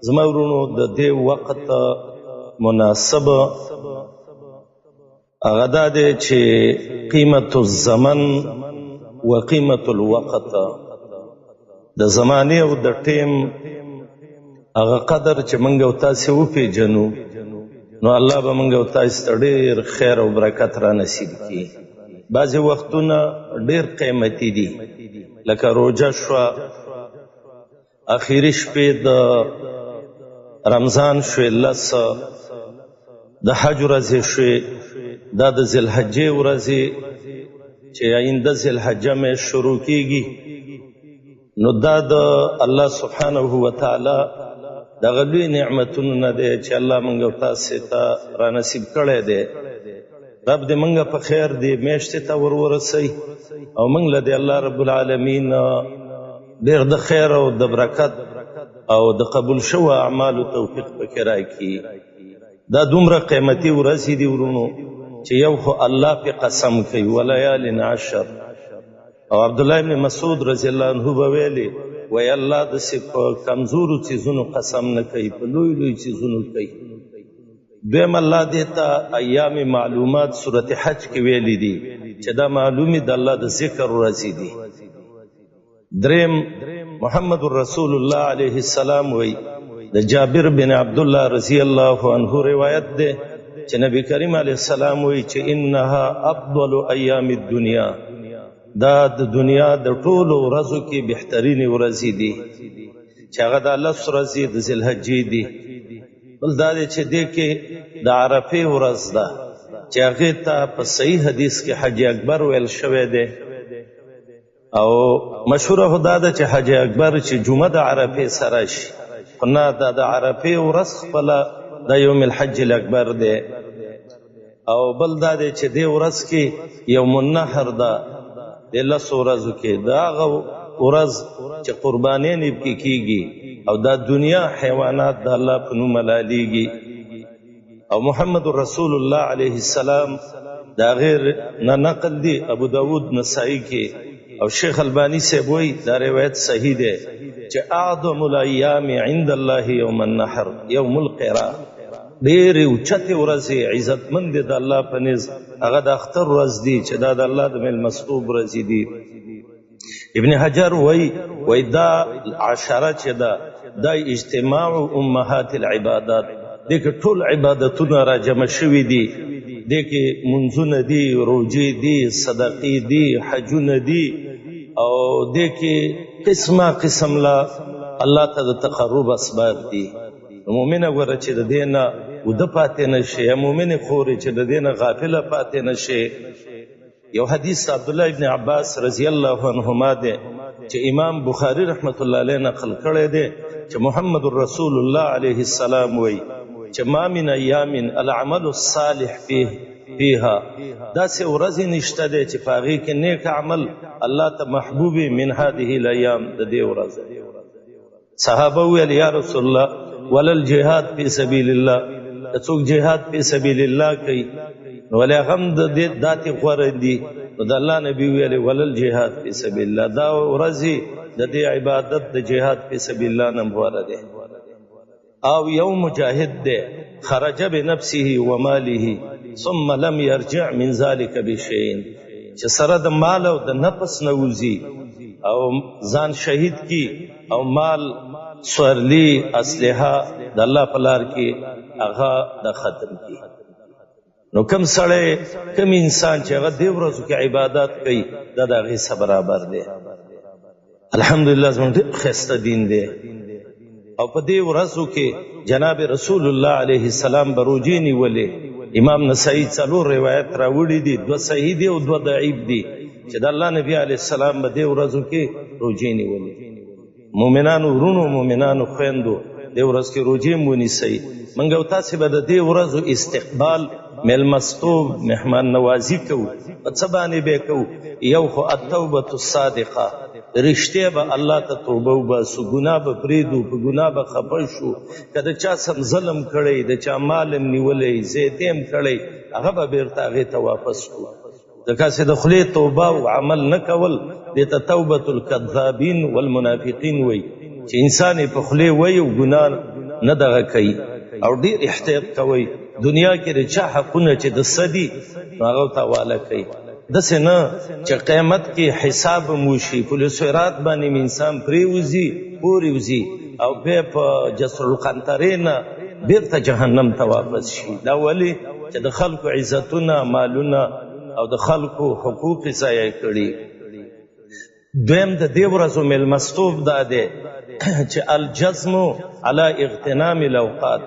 زما ورونو د دې وخت مناسب هغه دا دی چې قیمت الزمن و قیمت الوقت، د زمانې او د ټیم هغه قدر چې موږ او تاسې وپېژنو نو الله به موږ او تاسې ته ډېر خیر او برکت را نصیب کړي. بعضې وختونه ډېر قیمتي دي، لکه روژه شوه، اخري شپې د رمضان شوې، لس د حج ورځې شوې، دا د ذوالحجې ورځې چې آینده ذوالحجه میاشت شروع کېږي، نو دا د الله سبحانه وتعالی دغه لوی نعمتونو نه دی چې الله موږ او تاسې ته را نصیب کړی دی. رب دې موږ په خیر دې میاشتې ته ورورسوي او موږ له دې الله رب العالمین ډېر د خیر او د برکت او د قبول شوو اعمالو توفیق پکې راکړي. دا دومره قیمتي ورځې دي ورونو چې یو خو الله پې قسم کوي ولیال عشر، او عبدالله ابن مسعود رضی الله عنه به ویلې وی الله داسې په کمزورو څیزونو قسم نه کوي، په لوی لوی څیزونو کوي. دویم الله دې ته ایام معلومات صورت حج کې ویلي دي چې دا معلومي د الله د ذکر ورځې دي. دریم محمد رسول الله علیه السلام وی د جابر بن عبدالله رضی الله عنه روایت ده چې نبی کریم علیه السلام وی چې انها افضل ایام الدنیا، دا د دنیا د ټولو ورځو کې بهترینې ورځې دي چې هغه د لس ورځې د ذوالحجې دي. بل دا دی چې دې کې د عرفې ورځ ده چې هغې ته په صحیح حدیث کې حج اکبر ویل شوی دی، او مشهوره خو دا ده چې حج اکبر چې جمعه د عرفې سره شي، خو نه دا د عرفې ورځ خپله د یوم الحج الاکبر دی. او بل دا دی چې دې ورځ کې یوم النحر ده، د لسو ورځو کې د هغه ورځ چې قربانیانې پکې کېږي او دا دنیا حیوانات د الله په نوم حلالېږي. او محمد رسول الله علیه السلام دا غیر نه نقل دی ابو داود نسائی کې، او شیخ البانی صاحب وایي دا روایت صحیح دی چې اعظم الایام عند الله یوم النحر یوم القرا، ډېرې اوچتې ورځې عزتمند د الله په نزد هغه د اختر ورځ دي چې دا د الله د میلمستوب ورځې دي. ابن حجر وایي دا عشره چې ده دا اجتماع امهات العبادات، دې کې ټول عبادتونه را جمع شوي دي، دې کې منځونه دي، روجې دي، صدقې دي، حجونه دي، او دې کې قسمه قسم لا الله ته د تقرب اسباب دي. مومنه ګوره چې د دې نه وده پاتې نه شي، یا مومنې خورې چې د دې نه غافله پاتې نه شي. یو حدیث عبدالله ابن عباس رضی الله عنهما دی چې امام بخاری رحمت الله علیه نقل کړی دی چې محمد رسول الله علیه السلام وی چې ما من ایام العمل الصالح فیها، داسې ورځې نشته دی چې په هغې کې نیک عمل الله ته محبوب من هذه الایام د دې ورځ. صحابه ویل یا رسول الله ولل جهاد فی سبیل الله، که څوک جهاد فی سبیل الله کوي نو ولې هغه هم د دې داتې غوره دي، نو د الله نبي ویلې ولل جهاد فی سبیل الله، دا ورځې د دې عبادت د جهاد فی سبیل الله نه غوره دی. او یو مجاهد دی خرج بنفسه وماله ثم لم يرجع من ذلك بشيء، چې سره د مال او د نفس نه وځي او ځان شهید کی او مال سورلی اسلحه د الله په لار کې هغه د ختم کی. نو کم سړی کم انسان چې هغه دې ورځو کې عبادت کوي دا د هغې سره برابر دی. الحمدلله زموږ ډېر ښایسته دین دی، او په دې ورځو کې جناب رسول الله علیه السلام به روجې نیولې. امام نسائی څلور روایت راوړي دي، دوه صحیح دي او دوه ضعیف دي چې د الله نبي علیه السلام به دې ورځو کې روجې نیولې. مومنانو ورونو، مومنانو خویندو، دې ورځ کې روجې مو ونیسئ. موږ او تاسې به د دې ورځو استقبال میلمستوب مهمان نوازي کوو. په څه باندې به یې کوو؟ یو خو التوبة الصادقه، رښتیا به الله ته توبه وباسو، ګناه به پرېږدو، په ګناه به خفه شو، که د چا سم ظلم کړی، د چا مال هم نیولی، زیاتې هم کړی، هغه به بیرته هغې ته واپس کړو. ځکه چې د خولې توبه او عمل نه کول دې ته توبة الکذابین والمنافقین وایي، چې انسان یې په خولې وایي او ګناه نه دغه کوي او ډیر احتیاط کوي دنیا کې د چا حقونه چې د سدي هغه ته حواله کوي داسې نه چې قیامت کې حساب موشي پولیس صراط باندې انسان پریوزي پورېوزي او بیا په جسر القنطرې نه بیرته جهنم ته واپس شي دا ولې چې د خلکو عزتونه مالونه او د خلکو حقوق ضایع کړي دویم د دې ورځو میلمستوب دا دی چې الجزم علی اغتنام الاوقات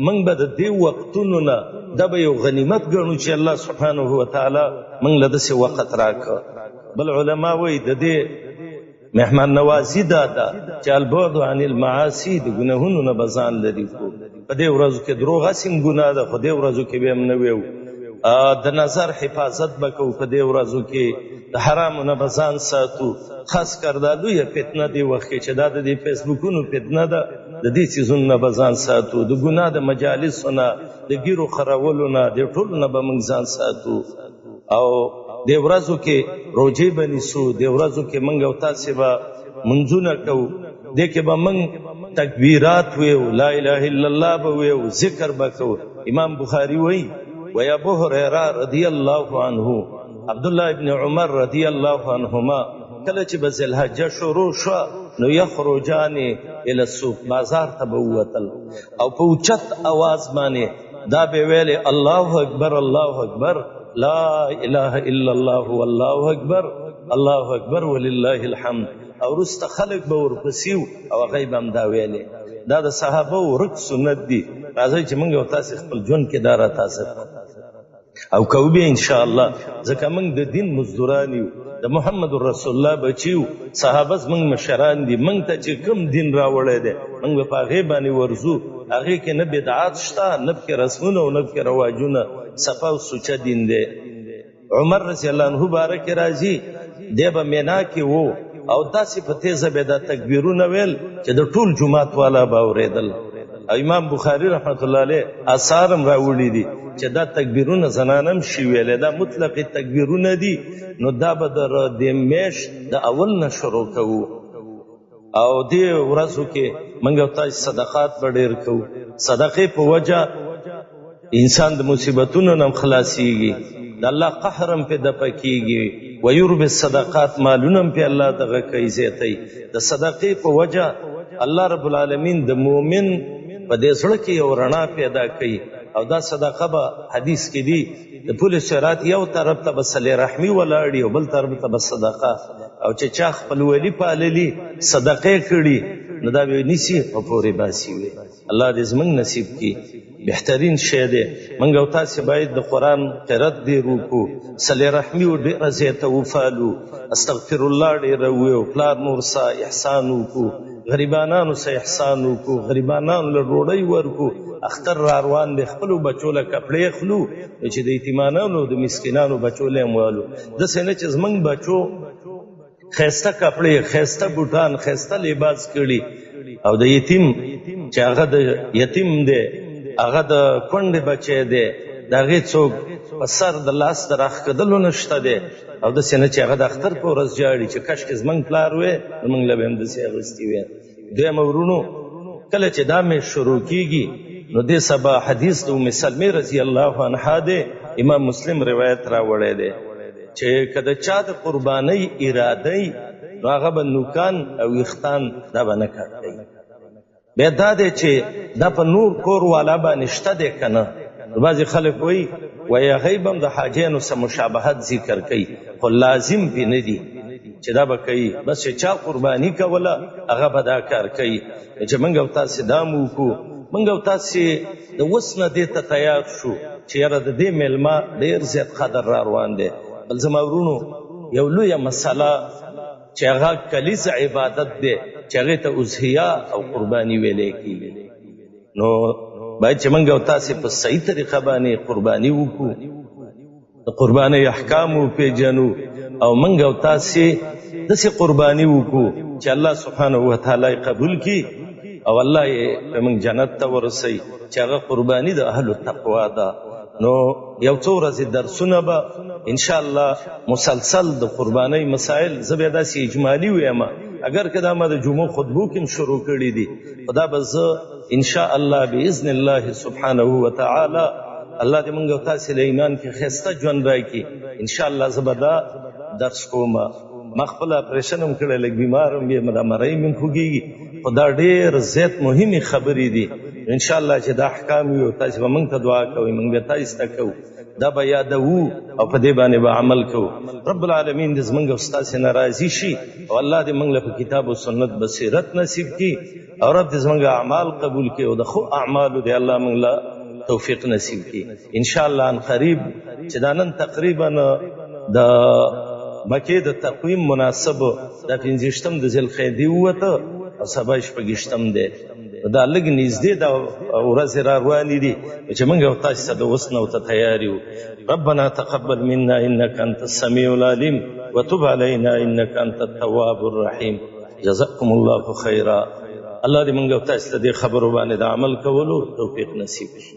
موږ به د دې وختونو نه دا به یو غنیمت ګڼو چې الله سبحانه وتعالی موږ له داسې وخت راکړه بل علما وایي د دې مهمان نوازي دا ده چې البعد عن المعاصي د ګناهونو نه به ځان لرې کړو په دې ورځو کې دروغ هسې هم ګناه ده خو دې ورځو کې به هم نه ویو د نظر حفاظت به کوو په دې ورځو کې د حرامو نه به ځان ساتو خاص کر دا لویه فتنه دې وخت کې چې دا د دې فیسبوکونو فتنه ده د دې څیزونو نه به ځان ساتو د ګناه د مجالسو نه د ګیرو خرولو نه د ټولو نه به موږ ځان ساتو او دې ورځو کې روژې به نیسو دې ورځو کې موږ او تاسې به منځونه کوو دې کې به موږ تکبیرات ویو لا اله الا الله به ویو ذکر به کوو امام بخاري وایي وی ابو هریره رضی الله عنه عبدالله ابن عمر رضی الله عنهما کله چې به ذوالحجه شروع شوه نو یخرجان الی السوق بازار ته به ووتل او په اوچت اواز باندې دا به ویلې الله اکبر الله اکبر لا اله الا الله والله اکبر الله اکبر ولله الحمد او وروسته خلک به ورپسې او هغه به هم دا ویلې دا د صحابه ورک سنت دي راځئ چې موږ او تاسې خپل ژوند کې دا راتاسه او کوو به انشاءالله ځکه موږ د دین مزدوران یو د محمد رسول الله بچیو صحابه زموږ مشران دي موږ ته چې کوم دین راوړی دی موږ به په هغې باندې ورځو هغې کې نه بدعات شته نه پکې رسمونه او نه پکې رواجونه صفا او سوچه دین دی عمر رضی الله عنه باره کې راځي دی به مینا کې و او داسې په تیزه به دا تکبیرونه ویل چې د ټول جومات والا به اورېدل او امام بخاري رحمت الله علیه آثار هم راوړي دي چې دا تکبیرونه زنانم شي ویلې دا مطلق تکبیرونه دي نو دا به د میاشت د اول نه شروع کوو او دې ورځو کې موږ او تاسې صدقات به ډېر کوو صدقې په وجه انسان د مصیبتونو نه هم خلاصیږي د الله قهر هم پې دفع کیږي ویربي الصدقات مالونه هم پې الله دغه کوي زیاتی د صدقې په وجه الله رب العالمین د مؤمن په دې زړه کې یو رڼا پیدا کوي او دا صدقه به حدیث کې دي د پل صراط یو طرف ته به صلې رحمي ولاړي او بل طرف ته به صدقه او چې چا خپل ولي پاللي صدقې کړي نو دا به نیسي او پورې باسي وي الله دې زموږ نصیب کړي بهترین شی دی موږ او تاسې باید د قرآن قرت ډېر وکړو صلې رحمي ډېره زیاته وفالو استغفر الله ډېره وویو پلار مور سه احسان وکړو غریبانانو سه احسان وکړو غریبانانو له ډوډۍ ورکړو اختر را روان دی خپلو بچو له کپړې اخلو چې د یتیمانانو د مسکینانو بچو له هم والو داسې نه چې زموږ بچو ښایسته کپړې ښایسته بوټان ښایسته لباس کړي او د یتیم چې هغه د یتیم دی هغه د کونډې بچی دی د هغې څوک په سر د لاس د راښکدلو نشته دی او داسې نه چې هغه د اختر په ورځ جاړي چې کشکې زموږ پلار وی موږ له به هم داسې اغوستي وی دویمه ورونو کله چې دا میاشت شروع کیږي نو دې سبا حدیث د ام سلمې رضی الله عنها دی امام مسلم روایت راوړی دی چې که د چا د قربانۍ اراده یي نو هغه به نوکان او ویښتان دا به نه کټ کوي بیا دا دی چې دا په نور کور والا باندې شته دی که نه نو بعضې خلک وایي هغوی به هم د حاجیانو سره مشابهت ذکر کوي خو لازم پې نه دي چې دا به کوي بس چې چا قرباني کوله هغه به دا کار کوي چې موږ او تاسې دا م وکړو موږ او تاسې د اوس نه دې ته تیار شو چې یاره د دې میلمه ډېر زیات قدر را روان دی بل زما ورونو یو لویه مسله چې هغه کلیز عبادت دی چې هغې ته اضحیه او قرباني ویلی کېږي نو باید چې موږ او تاسې په صحیح طریقه باندې قرباني وکړو د قربانۍ احکام وپېژنو او موږ او تاسې داسې قرباني وکړو چې الله سبحانه وتعالی قبول کړي او الله یې موږ جنت ته ورسوي چې هغه قرباني د اهل التقوا ده نو یو څو ورځې درسونه به انشاءالله مسلسل د قربانۍ مسائل زه بیا داسې اجمالي ویم اگر که دا ما د جمعو خطبو کې هم شروع کړي دي خدا به زه ان شاء الله باذن الله سبحانه وتعالى الله دې موږ او تاسې له ایمان کې ښایسته ژوند راکړي. ان شاء الله زه به دا درس کوم. ما خپل اپریشن هم کړی، لږ بیمار هم یم، دا مرۍ مې هم خوږېږي، خو دا ډېر زیات مهمې خبرې دي. ان شاء الله چې دا احکام وي او تاسې به موږ ته دعا کوئ، موږ به تاسې ته کوو، دا به یادوو او په دې باندې به عمل کوو. رب العالمین دې زموږ او ستاسې نه راضي شي او الله دې موږ له په کتاب او سنت بصیرت نصیب کړي او رب دې زموږ اعمال قبول کړي او د ښو اعمالو دې الله موږ له توفیق نصیب کړي. ان شاء الله ان قریب چې دا نن تقریبا د مکې د تقویم مناسب دا 15 د ذوالقعدې ووته او سبا 26 دی. دا لږ نږدې دا ورځې را روانې دي چې موږ او تاسې ته د اوس نه ورته تیار یو. ربنا تقبل منا انك انت السميع العليم وتب علينا انك انت التواب الرحيم. جزاكم الله خيرا. الله دې موږ او تاسې ته دې خبرو باندې د عمل کولو توفیق نصیب کړي.